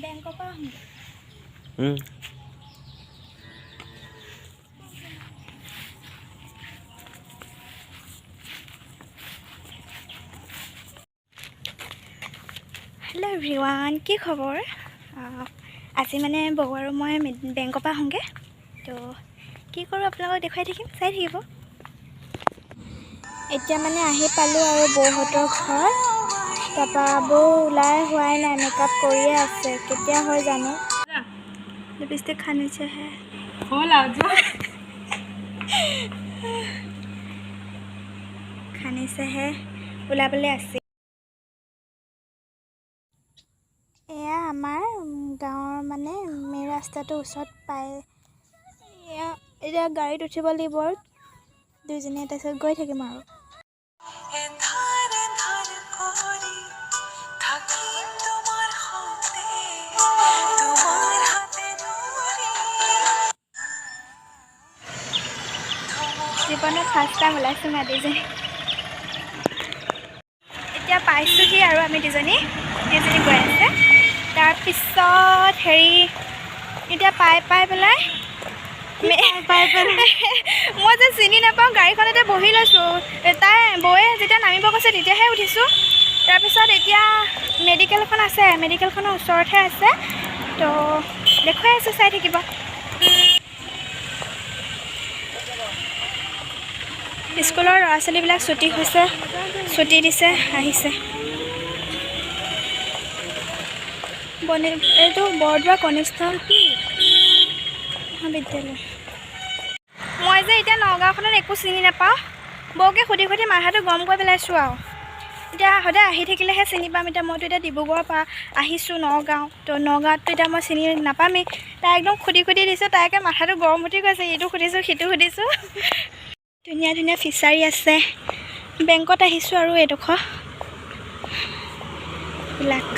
বেংকৰ পৰা আহোঁ। হেল্ল' এভৰিৱান, কি খবৰ? আজি মানে বৌ আৰু মই বেংকৰ পৰা আহোঁগৈ। তো কি কৰোঁ আপোনালোকক দেখুৱাই থাকিম, চাই থাকিব। এতিয়া মানে আহি পালোঁ আৰু বৌহঁতৰ ঘৰ। তাৰপৰা বৌ ওলাই হোৱাই নাই, মেকআপ কৰিয়ে আছে। কেতিয়া হয় জানো। লিপষ্টিক সানিছেহে সানিছেহে, ওলাবলৈ আছে। এয়া আমাৰ গাঁৱৰ মানে মেইন ৰাস্তাটোৰ ওচৰত পায়। এতিয়া গাড়ীত উঠিব লাগিব আৰু দুইজনীয়ে, তাৰপিছত গৈ থাকিম আৰু। জীৱনত ফাৰ্ষ্ট টাইম ওলাইছোঁ মই দুইজনী। এতিয়া পাইছোঁহি আৰু আমি দুজনী গৈ আছে। তাৰপিছত এতিয়া পাই পেলাই মই যে চিনি নাপাওঁ, গাড়ীখনতে বহি লৈছোঁ। তাই বৌয়ে যেতিয়া নামিব কৈছে তেতিয়াহে উঠিছোঁ। তাৰপিছত এতিয়া মেডিকেলখন আছে, মেডিকেলখনৰ ওচৰতহে আছে। তো দেখুৱাই আছোঁ, চাই থাকিব। স্কুলৰ ল'ৰা ছোৱালীবিলাক ছুটি হৈছে, ছুটি দিছে, আহিছে। এইটো বৰদোৱা কনিষ্ঠ মহাবিদ্যালয়। মই যে এতিয়া নগাঁওখনত একো চিনি নাপাওঁ। বৌকে সুধি মাথাটো গৰম কৰি পেলাইছোঁ আৰু। এতিয়া সদায় আহি থাকিলেহে চিনি পাম। এতিয়া মইতো এতিয়া ডিব্ৰুগড়ৰ পৰা আহিছোঁ নগাঁও। তো নগাঁৱততো এতিয়া মই চিনি নাপামেই। তাই একদম সুধি দিছোঁ, তাইকে মাথাটো গৰম উঠি গৈছে। ইটো সুধিছোঁ, সিটো সুধিছোঁ। ধুনীয়া ধুনীয়া ফিচাৰী আছে। বেংকত আহিছোঁ আৰু এইডোখৰ বিলাক।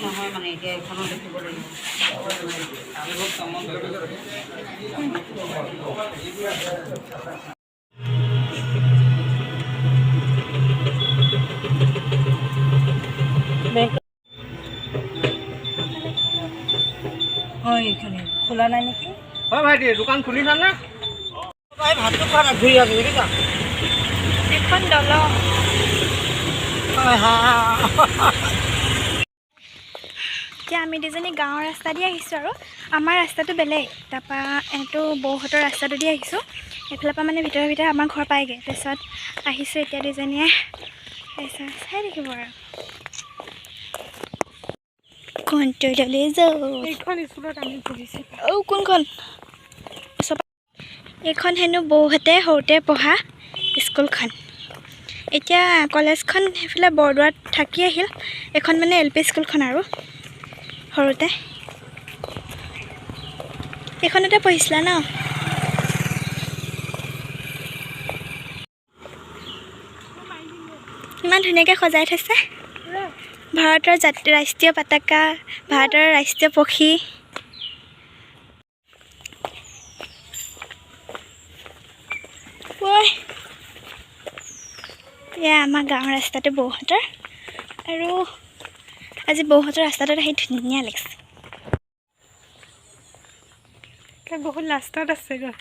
নহয় মানে এতিয়া এখনো দেখিব লাগিব। এইখানে খোলা নাই নেকি? হয় ভাইটি, দোকান খুলিছা নে? ভাতটো খোৱা নাই, ঘূৰি আছে দেখিছা? এখন দলং। এতিয়া আমি দুজনী গাঁৱৰ ৰাস্তা দি আহিছোঁ আৰু আমাৰ ৰাস্তাটো বেলেগ। তাৰপৰা এইটো বৌহঁতৰ ৰাস্তাটো দি আহিছোঁ। এইফালৰ পৰা মানে ভিতৰে আমাৰ ঘৰ পায়গৈ। তাৰপিছত আহিছোঁ এতিয়া দুজনীয়ে, তাৰপিছত চাই থাকিব আৰু। কোনটো দলে যাওঁ? এইখন স্কুলত আমি পঢ়িছোঁ। কোনখন? এইখন হেনো বৌহঁতে সৰুতে পঢ়া স্কুলখন। এতিয়া কলেজখন সেইফালে বৰদোৱাত থাকি আহিল। এইখন মানে LP স্কুলখন আৰু সৰুতে। এইখনতে পঢ়িছিলা ন? ইমান ধুনীয়াকৈ সজাই থৈছে। ভাৰতৰ ৰাষ্ট্ৰীয় পতাকা, ভাৰতৰ ৰাষ্ট্ৰীয় পক্ষী। এয়া আমাৰ গাঁৱৰ ৰাস্তাটো বৌহঁতৰ। আৰু আজি বৌহঁতৰ ৰাস্তাটোত আহি ধুনীয়া লাগিছে। বহুত লাষ্টত আছে গৈ।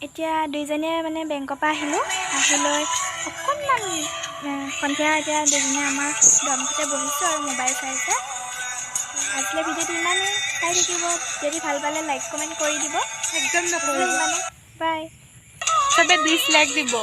এতিয়া দুইজনীয়ে মানে বেংকৰ পৰা আহিলোঁ। আহি লৈ অকণমান সন্ধিয়া এতিয়া দুজনীয়ে আমাৰ দমঘৰতে বহিছোঁ আৰু মোবাইল চাইছে। আজিলৈ ভিডিঅ'টো ইমানেই, চাই থাকিব। যদি ভাল পালে লাইক কমেণ্ট কৰি দিব। একদম নকৰিব ইমানে। বাই। চবে 20 লাইক দিব।